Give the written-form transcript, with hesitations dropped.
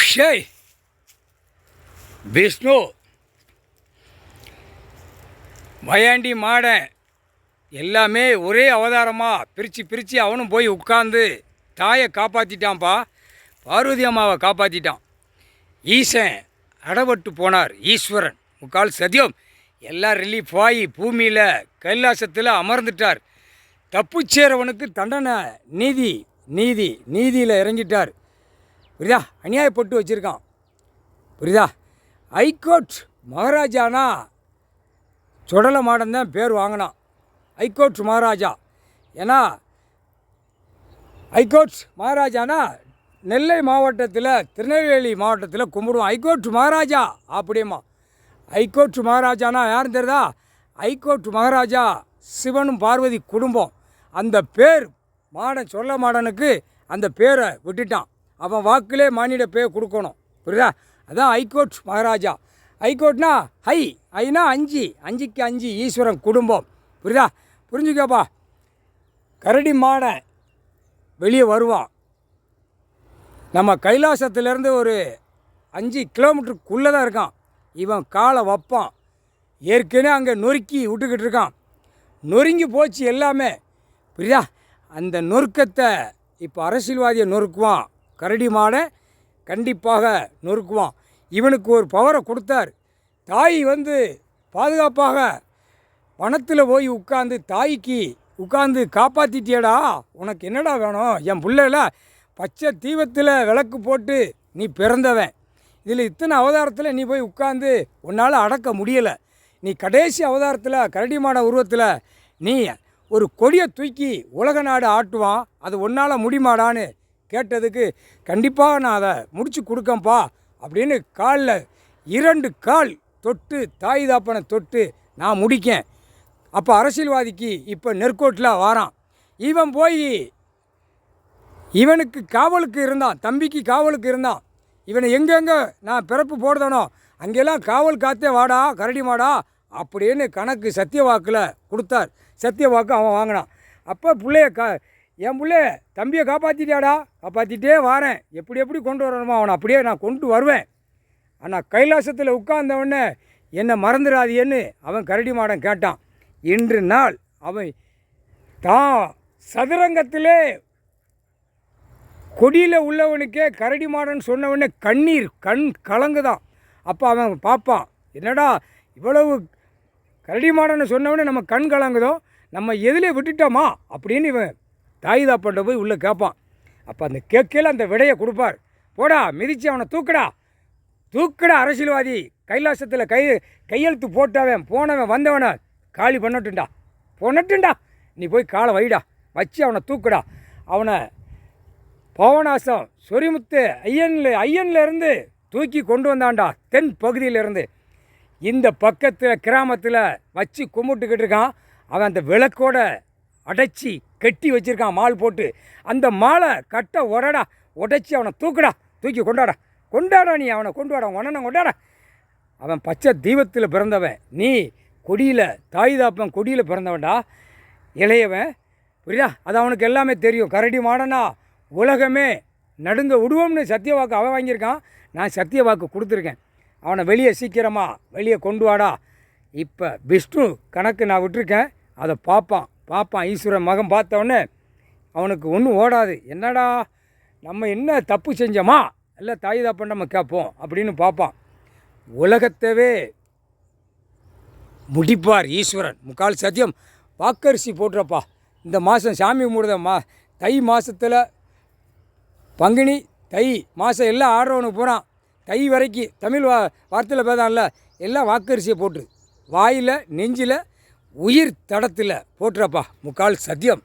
ஷேய் Vishnu Mayandi modern எல்லாமே ஒரே அவதாரமாக பிரித்து அவனும் போய் உட்காந்து தாயை காப்பாற்றிட்டான்ப்பா. பார்வதி அம்மாவை காப்பாற்றிட்டான். ஈசன் அடப்பட்டு போனார். ஈஸ்வரன் முக்கால் சத்தியம் எல்லாம் ரிலீஃப் ஆகி பூமியில் கைலாசத்தில் அமர்ந்துட்டார். தப்பு சேரவனுக்கு தண்டனை நீதியில் இறங்கிட்டார். புரியுதா? அநியாயப்பட்டு வச்சுருக்கான். புரியுதா? ஹைகோர்ட் மகாராஜானா சுடலை மாடன் தான் பேர் வாங்கினான். ஹைகோர்ட் மகாராஜா. ஏன்னா ஹைகோர்ட் மகாராஜானா நெல்லை மாவட்டத்தில் திருநெல்வேலி மாவட்டத்தில் கும்பிடுவோம். ஹைகோர்ட் மகாராஜா அப்படியேம்மா. ஹைகோர்ட் மகாராஜானா யாரும் தெரியுதா? ஹைகோர்ட் மகாராஜா சிவனும் பார்வதி குடும்பம். அந்த பேர் மாடன் சொல்ல மாடனுக்கு அந்த பேரை விட்டுட்டான். அவன் வாக்கிலே மானிட பேர் கொடுக்கணும். புரியுதா? அதான் ஹைகோர்ட் மகாராஜா. ஹைகோர்ட்னா ஐனா 5க்கு 5 ஈஸ்வரன் குடும்பம். புரியுதா? புரிஞ்சுக்கப்பா. கரடி மாடன் வெளியே வருவான். நம்ம கைலாசத்துலேருந்து ஒரு 5 கிலோமீட்டருக்குள்ளே தான் இருக்கான். இவன் காலை வைப்பான். ஏற்கனவே அங்கே நொறுக்கி விட்டுக்கிட்டு இருக்கான். நொறுங்கி போச்சு எல்லாமே. புரியுதா? அந்த நொறுக்கத்தை இப்போ அரசியல்வாதியை நொறுக்குவான். கரடி மாடன் கண்டிப்பாக நொறுக்குவான். இவனுக்கு ஒரு பவரை கொடுத்தார். தாய் பாதுகாப்பாக வனத்தில் போய் உட்காந்து தாய்க்கு உட்காந்து காப்பாற்றிட்டியடா, உனக்கு என்னடா வேணும்? என் பிள்ளைல பச்சை தீபத்தில் விளக்கு போட்டு நீ பிறந்தவன். இதில் இத்தனை அவதாரத்தில் நீ போய் உட்காந்து உன்னால் அடக்க முடியலை. நீ கடைசி அவதாரத்தில் கரடி மாட உருவத்தில் நீ ஒரு கொடியை தூக்கி உலக நாடு ஆட்டுவான். அது உன்னால் முடியுமாடான்னு கேட்டதுக்கு கண்டிப்பாக நான் அதை முடிச்சு கொடுக்கேன்ப்பா அப்படின்னு காலில் 2 கால் தொட்டு தாய் தாப்பனை தொட்டு நான் முடிக்கேன். அப்போ அரசியல்வாதிக்கு இப்போ நெற்கோட்டில் வாரான். இவன் போய் இவனுக்கு காவலுக்கு இருந்தான். தம்பிக்கு காவலுக்கு இருந்தான். இவனை எங்கெங்கே நான் பிறப்பு போடுதானோ அங்கெல்லாம் காவல் காத்தே வாடா கரடி மாடா அப்படின்னு கணக்கு சத்தியவாக்கில் கொடுத்தார். சத்தியவாக்கு அவன் வாங்கினான். அப்போ என் பிள்ளைய தம்பியை காப்பாற்றிட்டியாடா? காப்பாற்றிட்டே வாரேன். எப்படி கொண்டு வரணுமோ அவனை அப்படியே நான் கொண்டு வருவேன். ஆனால் கைலாசத்தில் உட்கார்ந்தவொடனே என்னை மறந்துடாதியன்னு அவன் கரடி மாடன் கேட்டான். இன்று நாள் அவன் தான் சதுரங்கத்திலே கொடியில் உள்ளவனுக்கே கரடி மாடன் சொன்னவொடனே கண் கலங்குதான். அப்போ அவன் பார்ப்பான், என்னடா இவ்வளவு கரடி மாடன்னு சொன்னவொடனே நம்ம கண் கலங்குதோ, நம்ம எதிலே விட்டுட்டோமா அப்படின்னு இவன் தாய் தாப்பண்ட போய் உள்ளே கேட்பான். அப்போ அந்த கேட்கல அந்த விடையை கொடுப்பார். போடா மிதித்து அவனை தூக்கடா அரசியல்வாதி கைலாசத்தில் கையெழுத்து போனவன் வந்தவனை காலி பண்ணட்டுண்டா நீ போய் காலை வைடா, வச்சு அவனை தூக்குடா. அவனை பவனாசம் சொரிமுத்து ஐயன்லேருந்து தூக்கி கொண்டு வந்தான்டா. தென் பகுதியிலேருந்து இந்த பக்கத்தில் கிராமத்தில் வச்சு கும்பிட்டுக்கிட்டு இருக்கான். அவன் அந்த விளக்கோட அடைச்சி கட்டி வச்சுருக்கான் மால் போட்டு. அந்த மாலை கட்ட உடைச்சி அவனை தூக்கி கொண்டாடா நீ அவனை கொண்டு வாடா, உடனே கொண்டாடா. அவன் பச்சை தீபத்தில் பிறந்தவன். நீ கொடியில் தாய் தாப்பன் கொடியில் பிறந்தவன்டா, இளையவன். புரியுதா? அது அவனுக்கு எல்லாமே தெரியும். கரடி மாடனா உலகமே நடுங்க விடுவோம்னு சத்தியவாக்கு அவன் வாங்கியிருக்கான். நான் சத்தியவாக்கு கொடுத்துருக்கேன். அவனை வெளியே கொண்டு வாடா. இப்போ விஷ்ணு கணக்கு நான் விட்டுருக்கேன். அதை பார்ப்பான் ஈஸ்வரன் மகன். பார்த்தவொடனே அவனுக்கு ஒன்றும் ஓடாது. என்னடா நம்ம என்ன தப்பு செஞ்சோமா இல்லை தாய் தாப்பன் நம்ம கேட்போம் அப்படின்னு பார்ப்பான். உலகத்தவே முடிப்பார் ஈஸ்வரன். முக்கால் சத்தியம். வாக்கரிசி போட்டுறப்பா. இந்த மாதம் சாமி கும்பிடுத தை மாதத்தில் பங்குனி தை மாதம் எல்லாம் ஆடுறவனுக்கு போகிறான். தை வரைக்கும் தமிழ் வார்த்தையில் பேதான்ல எல்லாம் வாக்கரிசியை போட்டு வாயில் நெஞ்சில் உயிர் தடத்தில் போட்டுறப்பா. முக்கால் சத்தியம்.